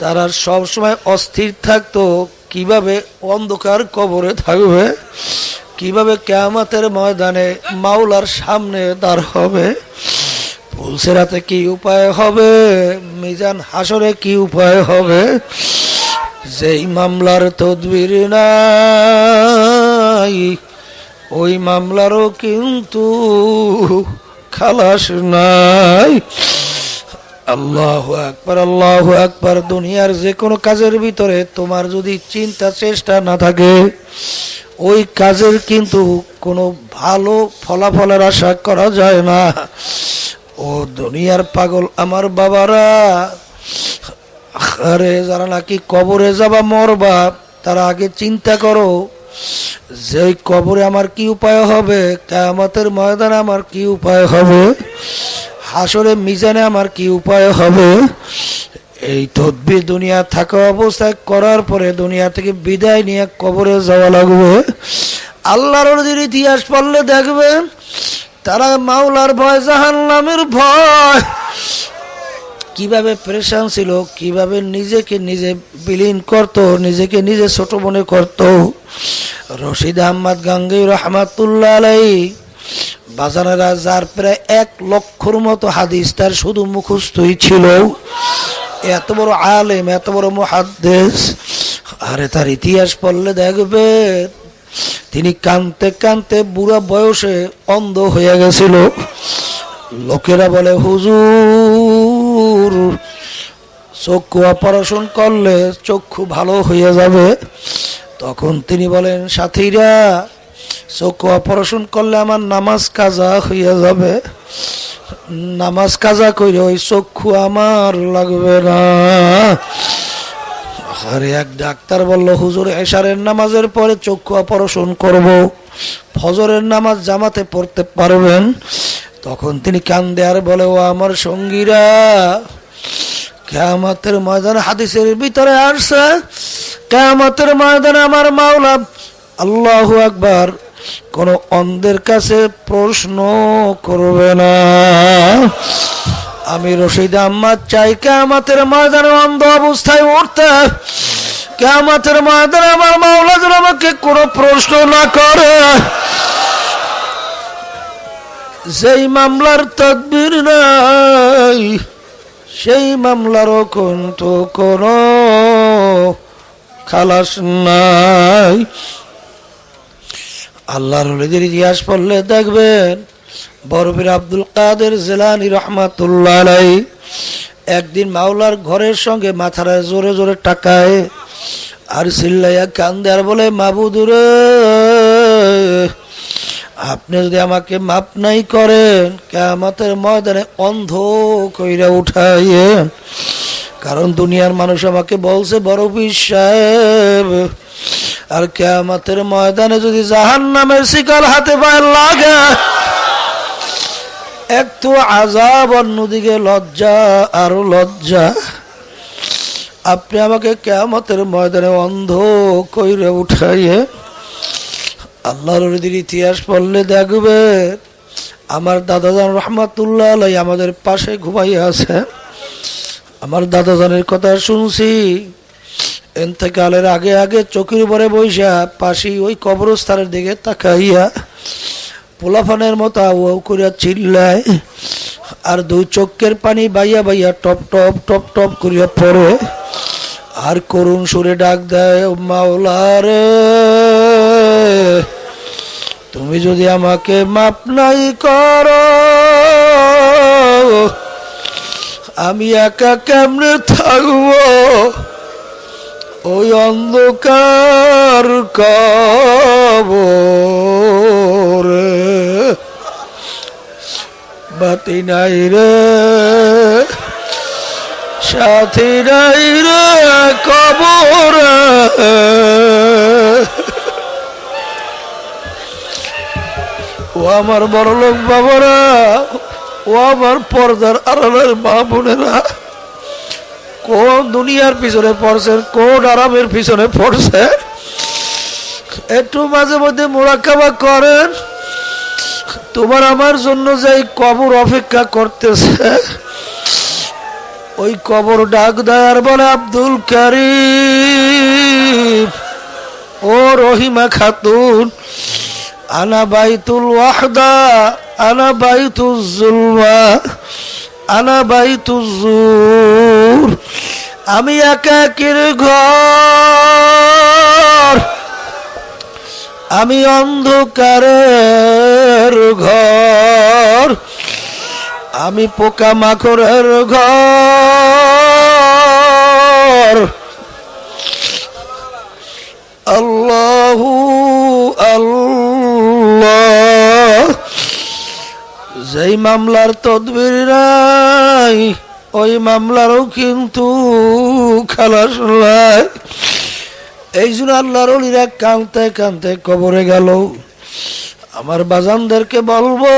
তারা সব সময় অস্থির থাকতো, কিভাবে অন্ধকার কবরে থাকবে, কিভাবে কিয়ামতের ময়দানে মাওলার সামনে দাঁড় হবে, পুলসিরাতে কি উপায় হবে, মিজান হাসরে কি উপায় হবে। যেই মামলার তদবির নাই ওই মামলারও কিন্তু খালাস নাই। আল্লাহু আকবার, আল্লাহু আকবার। দুনিয়ার যে কোনো কাজের ভিতরে তোমার যদি চিন্তা চেষ্টা না থাকে, ওই কাজের কিন্তু কোনো ভালো ফলাফলের আশা করা যায় না। ও দুনিয়ার পাগল আমার বাবারা, আরে যারা নাকি কবরে যাবা মরবা, তারা আগে চিন্তা করো যে ওই কবরে আমার কি উপায় হবে, কিয়ামতের ময়দানে আমার কি উপায় হবে, হাসরে মিজানে আমার কি উপায় হবে। এই তদবির দুনিয়া থাকা অবস্থায় করার পরে দুনিয়া থেকে বিদায় নিয়ে কবরে যাওয়া লাগবে। আল্লাহর নবীর ইতিহাস পড়লে দেখবেন তারা মাওলার ভয়, জাহান্নামের ভয়, কিভাবে পেরেশান ছিল, কিভাবে নিজেকে নিজে বিলীন করত, নিজেকে নিজে ছোট মনে করত। রশিদ আহমদ গাঙ্গী রহমাতুল্লাহ আলাইহি বাজানেরা, যার প্রায় 1 লক্ষর মতো হাদিস তার শুধু মুখস্থই ছিল, এত বড় আলেম, এত বড় মুহাদ্দিস। আরে তার ইতিহাস পড়লে দেখবে তিনি কানতে কানতে বুড়া বয়সে অন্ধ হয়ে গেছিল। লোকেরা বলে হুজুর চক্ষু অপারেশন করলে চক্ষু ভালো হয়ে যাবে। তখন তিনি বলেন, সাথীরা চক্ষু অপারেশন করলে আমার নামাজ কাজা হইয়া যাবে, নামাজ কাজা কইরে ওই চক্ষু আমার লাগবে না। আরে এক ডাক্তার বলল, হুজুর এশারের নামাজের পরে চক্ষু অপারেশন করব, ফজরের নামাজ জামাতে পড়তে পারবেন? তখন তিনি কান্দে আর বলে, ও আমার সঙ্গীরা, কিয়ামতের ময়দানে হাদিসের ভিতরে আসছে, কিয়ামতের ময়দানে আমার মাওলা আল্লাহু আকবার কোন অন্ধের কাছে প্রশ্ন করবে না। আমি রশিদ আহমদ চাই কিয়ামতের ময়দানে অন্ধ অবস্থায় উঠতে, কিয়ামতের ময়দানে আমার মাওলা যেন আমাকে কোনো প্রশ্ন না করে। যেই মামলার তদবির নাই, সেই মামলারও কিন্তু কোনো খালাস নাই। আল্লাহর ওলিদের ইতিহাস পড়লে দেখবেন বরফির আব্দুল কাদের জিলানী রহমাতুল্লাহ আলাইহি একদিন মাওলার ঘরের সঙ্গে মাথায় জোরে জোরে টাকায় আর চিল্লাইয়া কান্দে আর বলে, মাবুদুরে, আপনি যদি আমাকে মাপ নাই করেন, কিয়ামতের ময়দানে অন্ধ কইরা উঠাইয়েন। কারণ দুনিয়ার মানুষ আমাকে বলছে বড় পীর সাহেব, আর কিয়ামতের ময়দানে যদি জাহান্নামের শিকল হাতে পায়ে লাগে, একটু আযাব, অন্যদিকে লজ্জা আর লজ্জা। আপনি আমাকে কিয়ামতের ময়দানে অন্ধ কইরা উঠাইয়ে। আল্লাহর ওলিদের ইতিহাস পড়লে দেখবে আমার দাদাজান রহমাতুল্লাহ আলাইহি আমাদের পাশে ঘুমাইয়া আছে। আমার দাদাজানের কথা শুনছি, ইন্তেকালের আগে আগে চোখের উপরে বইসা পাশি ওই কবরস্থানের দিকে তাকাইয়া পোলাফানের মতো আউ করিয়া চিল্লায়, আর 2 চোখের পানি বাইয়া বাইয়া টপ টপ টপ টপ করিয়া পড়ে, আর করুণ সুরে ডাক দেয়, মাওলা রে, তুমি যদি আমাকে মাপ নাই করো, আমি একা কেমনে থাকবো ওই অন্ধকার কবরে। বাতি নাই রে, সাথী নাই রে কবরে। ও আমার বড় লোক বাবারা, ও আমার পর্দার আড়ালের মা বোনেরা, কোন দুনিয়ার পিছনে পড়ছেন, কোন আরামের পিছনে পড়ছে, একটু মাঝে মধ্যে মুরাকাবা করেন। তোমার আমার জন্য যে কবর অপেক্ষা করতেছে, ওই কবর ডাক দেয় আর বলে, আব্দুল কারীম, ও রহিমা খাতুন, আনা বাইতুল ওয়াহদা, আনা বাইতুল জুলমা, আনা বাইতুল জুর, আমি একাকীর ঘর, আমি অন্ধকারের ঘর, আমি পোকা মাকড়ের ঘর, আকবার আল্লাহু আল্লাহ। যেই মামলার তদবির নাই ওই মামলারও কিন্তু খালাস নাই। এই জন্য আল্লাহর ওলিরা কাঁদতে কাঁদতে কবরে গেল। আমার বাজানদেরকে বলবো,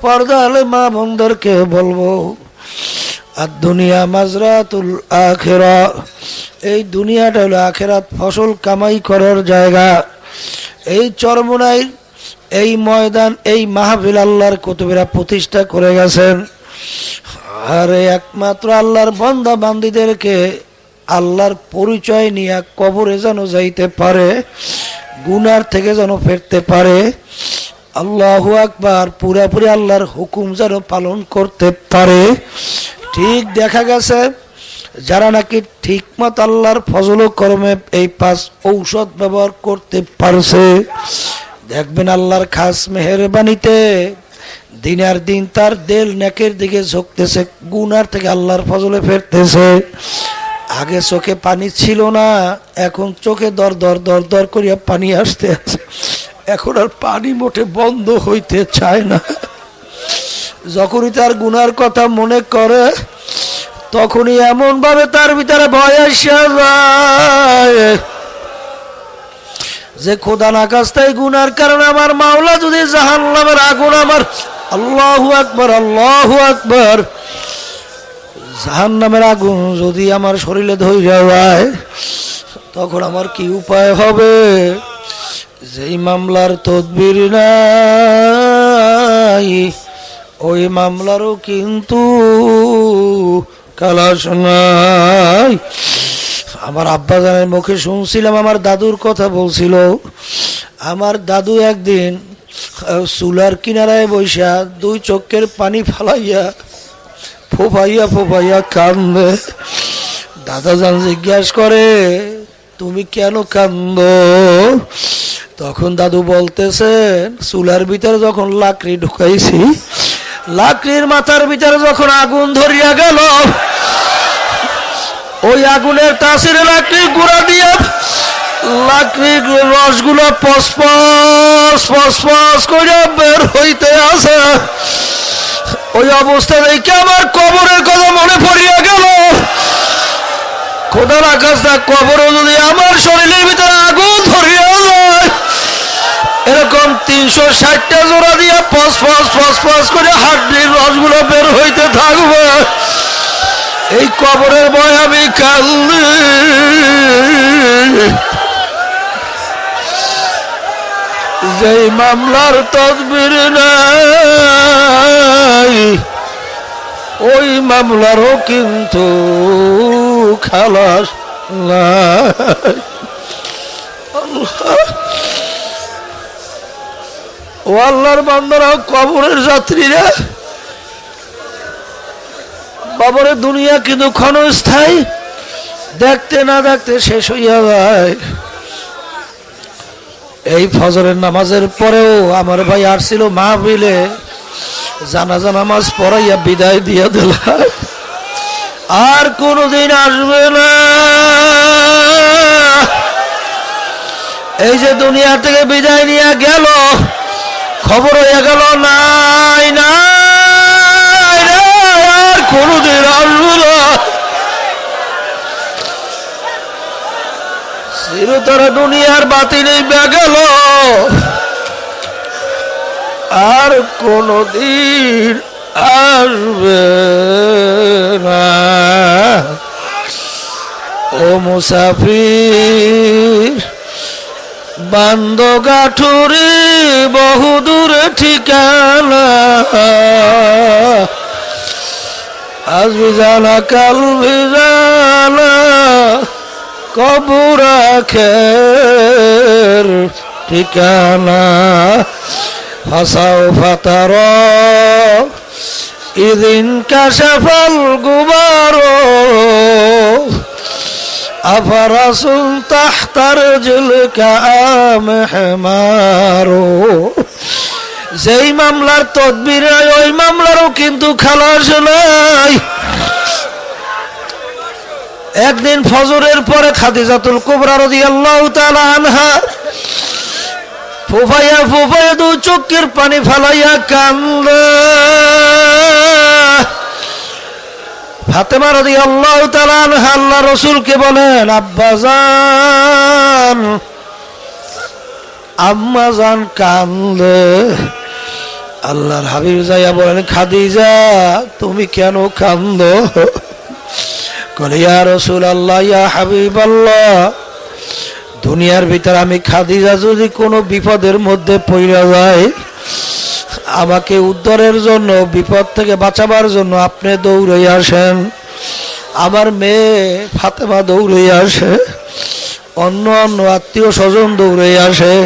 পর্দা আলে মা বোনদেরকে বলবো, আর দুনিয়া মাজরাতুল আখিরা, এই দুনিয়াটা হলো আখিরাত ফসল কামাই করার জায়গা। এই চরমোনাই, এই ময়দান, এই মাহফিল আল্লাহর কুতুবেরা প্রতিষ্ঠা করে গেছেন। আর একমাত্র আল্লাহর বান্দা বান্দীদেরকে আল্লাহর পরিচয় নিয়ে কবরে যেন যাইতে পারে, গুনার থেকে যেন ফিরতে পারে, আল্লাহু আকবার, পুরাপুরি আল্লাহর হুকুম যেন পালন করতে পারে। ঠিক দেখা গেছে যারা নাকি ঠিকমতো আল্লাহর ফজল কর্মে এই 5 ঔষধ ব্যবহার করতে পারছে, দেখবেন আল্লাহর খাস মেহেরবানিতে দিনের দিন তার দেল নেকের দিকে ঝুঁকতেছে, গুনার থেকে আল্লাহর ফজলে ফেরতেছে। আগে চোখে পানি ছিল না, এখন চোখে দর দর দর দর করিয়া পানি আসতে আছে। এখন আর পানি মোটে বন্ধ হইতে চায় না। যখনই তার গুনার কথা মনে করে তখনই এমন ভাবে তার ভিতরে ভয় আসা যায় যে খোদা না কাছটাই গুনার কারণে আমার মাওলা যদি জাহান্নামের আগুন আমার, আল্লাহু আকবার আল্লাহু আকবার, জাহান্নামের আগুন যদি আমার শরীরে ধরে যায় তখন আমার কি উপায় হবে? যেই মামলার তদবির নাই ওই মামলারও কিন্তু খালাস নাই। আমার আব্বাজানের মুখে শুনছিলাম, আমার দাদুর কথা বলছিল। আমার দাদু একদিন চুলার কিনারায় বৈশা 2 চোখের পানি ফালাইয়া ফোফাইয়া ফোফাইয়া কান্দে। দাদাজান জিজ্ঞাসা করে, তুমি কেন কান্দো? তখন দাদু বলতেছেন, চুলার ভিতরে যখন লাকড়ি ঢুকাইছি, লাকড়ির মাথার ভিতরে যখন আগুন ধরিয়া গেল, ওই আগুনের তাসিরে লাকড়ির গুঁড়া দিয়ে লাকড়ির রসগুলো পসপস পসপস করে বের হইতে আছে। ওই অবস্থা দেখে আমার কবরের কথা মনে পড়িয়া গেল। খোদার আকাশটা কবরে যদি আমার শরীরের ভিতরে আগুন ধরিয়া যায়, এরকম 360টা জোড়া দিয়ে পস পস পস পস করে হাড্ডির রসগুলো বের হইতে থাকবে। এই কবরের ভয় আমি কান্দি। যেই মামলার তদবির নাই ওই মামলারও কিন্তু খালাস নাই। ও আল্লাহর বান্দারা, কবরের যাত্রীরা, বাবরে দুনিয়া কিন্তু ক্ষণস্থায়ী, দেখতে না দেখতে শেষ হইয়া যায়। এই ফজরের নামাজের পরেও আমার ভাই আসছিল মাহফিলে, জানাজা নামাজ পড়াইয়া বিদায় দিয়া দিল, আর কোনদিন আসবে না। এই যে দুনিয়া থেকে বিদায় নিয়ে গেল, খবর হয়ে গেল নাই নাই আর কোনদিন আসবে না। চিরতরে দুনিয়ার বাতি নেই গেল, আর কোনদিন আসবে না। ও মুসাফির বান্দ গাঠুরি বহুদূর ঠিকানা, আজ বিজানা কাল বিজানা কবর আখের ঠিকানা। ফাসাও ফাতার ইদিন কাশাফাল গুবারো আফারাসুন তাহতার জিলকা মেহমারো। যেই মামলার তদবির নাই ওই মামলারও কিন্তু খালাস নাই। একদিন ফজরের পরে খাদিজাতুল কুবরা রাদিয়াল্লাহু তাআলা আনহা ফুফাইয়া ফুফাইয়া দু চোখের পানি ফেলাইয়া কান্দে। ফাতেমা রাদিয়াল্লাহু তাআলা আনহা আল্লাহ রাসূলকে বলেন, আব্বাজান আম্মাজান কান্দে। আল্লাহর হাবিব যাইয়া বলেন, খাদিজা তুমি কেন কান্দো? কলে, ইয়া রাসূলুল্লাহ, ইয়া হাবিবাল্লাহ, দুনিয়ার ভিতরে আমি খাদিজা যদি কোনো বিপদের মধ্যে পড়ে যায়, আমাকে উদ্ধারের জন্য, বিপদ থেকে বাঁচাবার জন্য আপনি দৌড়ে আসেন, আমার মেয়ে ফাতেমা দৌড়ে আসে, অন্য অন্য আত্মীয় স্বজন দৌড়ে আসে।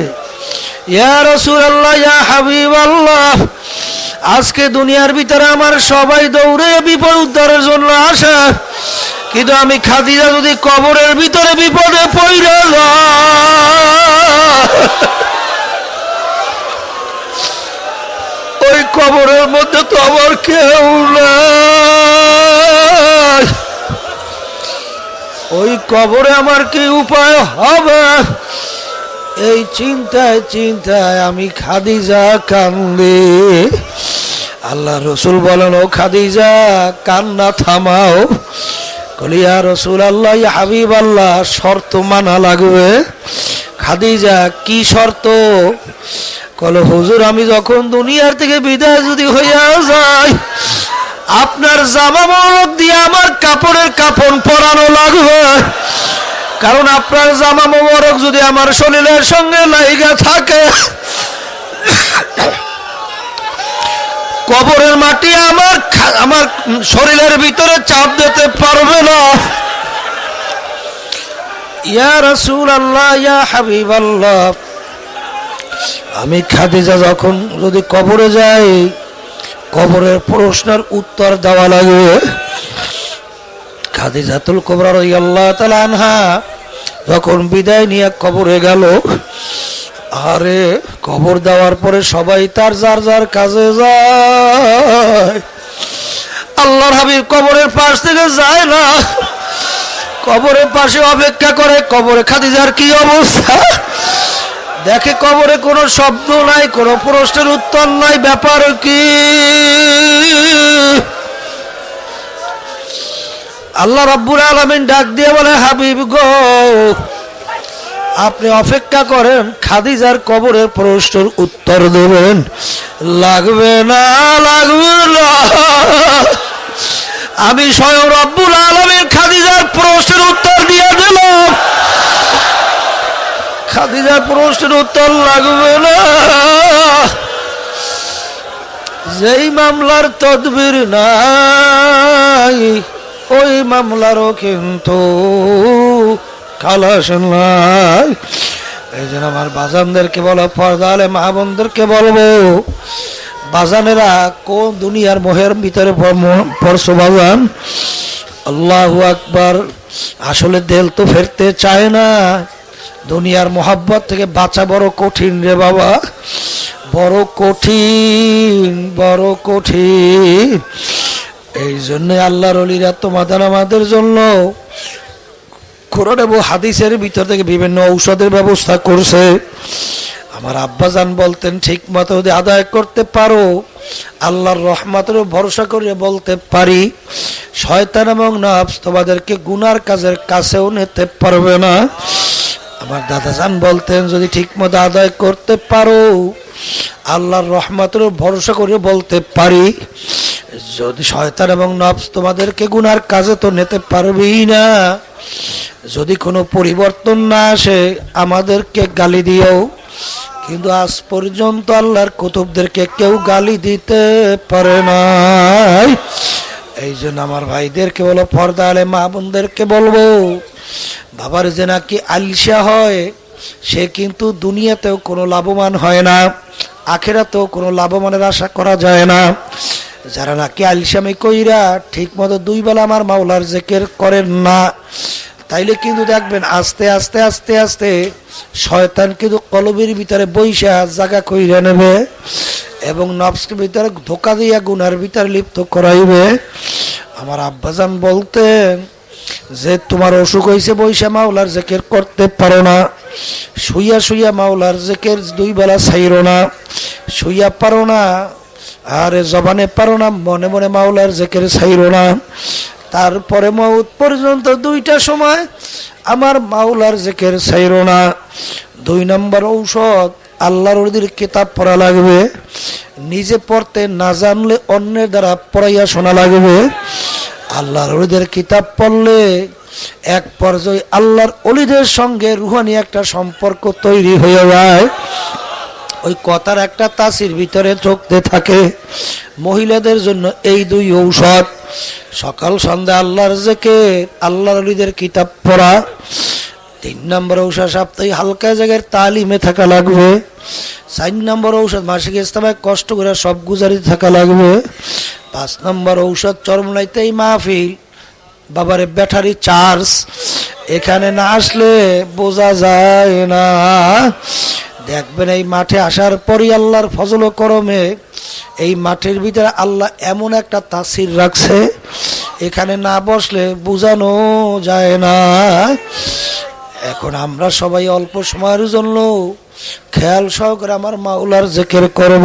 ইয়া রাসূলুল্লাহ, ইয়া হাবিবাল্লাহ, আজকে দুনিয়ার ভিতরে আমার সবাই দৌড়ে বিপদ উদ্ধারের জন্য আসে, কিন্তু আমি খাদিজা যদি কবরের ভিতরে বিপদে পড়ে যায়, ওই কবরের মধ্যে তো আমার কেউ নাই, ওই কবরে আমার কি উপায় হবে? এই চিন্তায় চিন্তায় আমি খাদিজা কান্দি। আল্লাহ রসুল বলেন, ও খাদিজা কান্না থামাও। কলি, ইয়া রাসূলুল্লাহ, ইয়া হাবিবাল্লাহ, শর্ত মানা লাগবে। খাদিজা কি শর্ত? কল, হুজুর আমি যখন দুনিয়ার থেকে বিদায় যদি হইয়া যাই, আপনার জামা মোবারক দিয়ে আমার কাপড়ের কাফন পরানো লাগবে, কারণ আপনার জামা মোবারক যদি আমার শরীরের সঙ্গে লাইগা থাকে, কবরের মাটি আমার শরীরের ভিতরে চাপ দিতে পারবে না। ইয়া রাসূলুল্লাহ, ইয়া হাবিবাল্লাহ, আমি খাদিজা যখন যদি কবরে যাই, কবরের প্রশ্নের উত্তর দেওয়া লাগবে। খাদিজাতুল কুবরা রাদিয়াল্লাহু তাআলা আনহা যখন বিদায় নিয়ে কবরে গেল, আরে কবর দেওয়ার পরে সবাই তার যার যার কাজে যায়। আল্লাহর হাবিব কবরের পাশ থেকে যায় না, কবরের পাশে অপেক্ষা করে। কবরে খাদিজার কি অবস্থা দেখে, কবরে কোনো শব্দ নাই, কোনো প্রশ্নের উত্তর নাই, ব্যাপার কি? আল্লাহ রাব্বুল আলামিন ডাক দিয়ে বলে, হাবিব গো, আপনি অপেক্ষা করেন, খাদিজার কবরের প্রশ্নের উত্তর দেবেন। লাগবে না, লাগবে না, আমি স্বয়ং রব্বুল আলামিন খাদিজার প্রশ্নের উত্তর দিয়ে দিলাম। খাদিজার প্রশ্নের উত্তর লাগবে না। যেই মামলার তদবির নাই, ওই মামলারও কিন্তু খালাস নাই। এই জন্য আমার বাজানদেরকে বলো, পর্দা আলে মা বোনদেরকে বলবো, বাজানেরা কোন দুনিয়ার মোহের ভিতরে পড়ছো বাজান? আল্লাহু আকবার। আসলে দেল তো ফেরতে চায় না, দুনিয়ার মোহাব্বত থেকে বাঁচা বড় কঠিন রে বাবা, বড় কঠিন, বড় কঠিন। এই জন্য আল্লাহর ওলিরা তোমাদের আমাদের জন্য কোরআন এবং হাদিসের ভিতর থেকে বিভিন্ন ঔষধের ব্যবস্থা করছে। আমার আব্বাজান বলতেন, ঠিক মতো যদি আদায় করতে পারো, আল্লাহর রহমতের ভরসা করে বলতে পারি, শয়তান এবং নফস তোমাদেরকে গুনার কাজের কাছেও নিতে পারবে না। আমার দাদাজান বলতেন, যদি ঠিক মতো আদায় করতে পারো, আল্লাহর রহমতের ভরসা করে বলতে পারি, যদি শয়তান এবং নফস তোমাদেরকে গুনার কাজে তো নিতে পারবেই না। যদি কোনো পরিবর্তন না আসে, আমাদেরকে গালি দিও, কিন্তু আজ পর্যন্ত আল্লাহর কুতুবদেরকে কেউ গালি দিতে পারে নাই। এই জন্য আমার ভাইদেরকে বলো, পর্দা আলে মা বোনদেরকে বলবো, বাবার যে নাকি আলসা হয়, সে কিন্তু দুনিয়াতেও কোনো লাভবান হয় না, আখিরাতেও কোনো লাভবানের আশা করা যায় না। যারা নাকি আলসামি কইরা ঠিক মতো দুই বেলা আমার মাওলার জিকির করেন না, তাইলে কিন্তু দেখবেন আস্তে আস্তে আস্তে আস্তে শয়তান কিন্তু কলবের ভিতরে বৈশা জায়গা কইরা নেবে এবং নফসের ভিতরে ধোকা দিয়া গুনার ভিতরে লিপ্ত করাইবে। আমার আব্বাজান বলতেন, যে তোমার অসুখ হয়েছে বৈশা মাওলার জিকির করতে পারো না, শুইয়া শুইয়া মাওলার জিকির 2 বেলা ছাইরো না, শুইয়া পারো না আর জবানে পারো না, মনে মনে মাওলার জিকির ছাইরো না। তারপরে মওত পর্যন্ত 2টা সময় আমার মাওলার জিকির ছাইরো না। 2 নম্বর ঔষধ, আল্লাহর ওলিদের কিতাব পড়া লাগবে, নিজে পড়তে না জানলে অন্যের দ্বারা পড়াইয়া শোনা লাগবে। আল্লাহর ওলিদের কিতাব পড়লে এক পর্যায়ে আল্লাহর ওলিদের সঙ্গে রুহানি একটা সম্পর্ক তৈরি হয়ে যায়। ওই কথার একটা তাসির ভিতরে চোখতে থাকে। মহিলাদের জন্য এই 2 ঔষধ, সকাল সন্ধ্যা আল্লাহর জিকির, আল্লাহর ওলিদের কিতাব পড়া। 3 নম্বর ঔষধ, সাপ্তাহিক হালকা জায়গায় তালিমে থাকা লাগবে। 4 নম্বর ঔষধ, মাসিক ইস্তেমায় কষ্ট করে সব গুজারি থাকা লাগবে। 5 নম্বর ঔষধ, চরমনাইতেই মাহফিল, বাবারে ব্যাটারি চার্জ, এখানে না আসলে বোঝা যায় না। দেখবেন এই মাঠে আসার পরই আল্লাহর ফজল ও করমে এই মাঠের ভিতরে আল্লাহ এমন একটা তাসির রাখছে, এখানে না বসলে বোঝানো যায় না। এখন আমরা সবাই অল্প সময়ের জন্য খেয়াল সহকারে আমার মাওলার জিকির করব।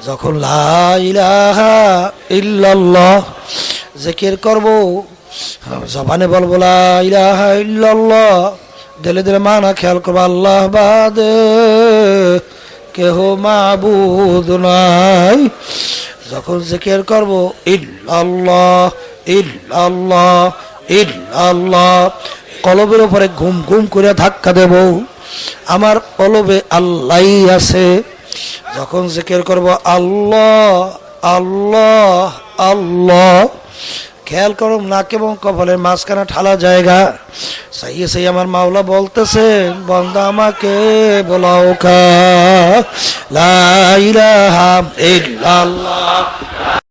যখন লা ইলাহা ইল্লাল্লাহ জিকির করব, জবানে বলবো লা ইলাহা ইল্লাল্লাহ, দিলে দিলে মানা খেয়াল করবো আল্লাহ বাদে কেহ মাবুদ নাই। যখন জিকির করব ইল্লাল্লাহ ইল্লাল্লাহ ইল্লাল্লাহ, কলবের উপরে ঘুম ঘুম করে ধাক্কা দেব, আমার কলবে আল্লাহ আছে। যখন জিকির করব আল্লাহ আল্লাহ আল্লাহ, খেয়াল করুন নাক এবং কপালের মাঝখানে ঠালা জায়গা, সেই আমার মাওলা বলতেছেন, বান্দা আমাকে বলাও লা ইলাহা ইল্লাল্লাহ।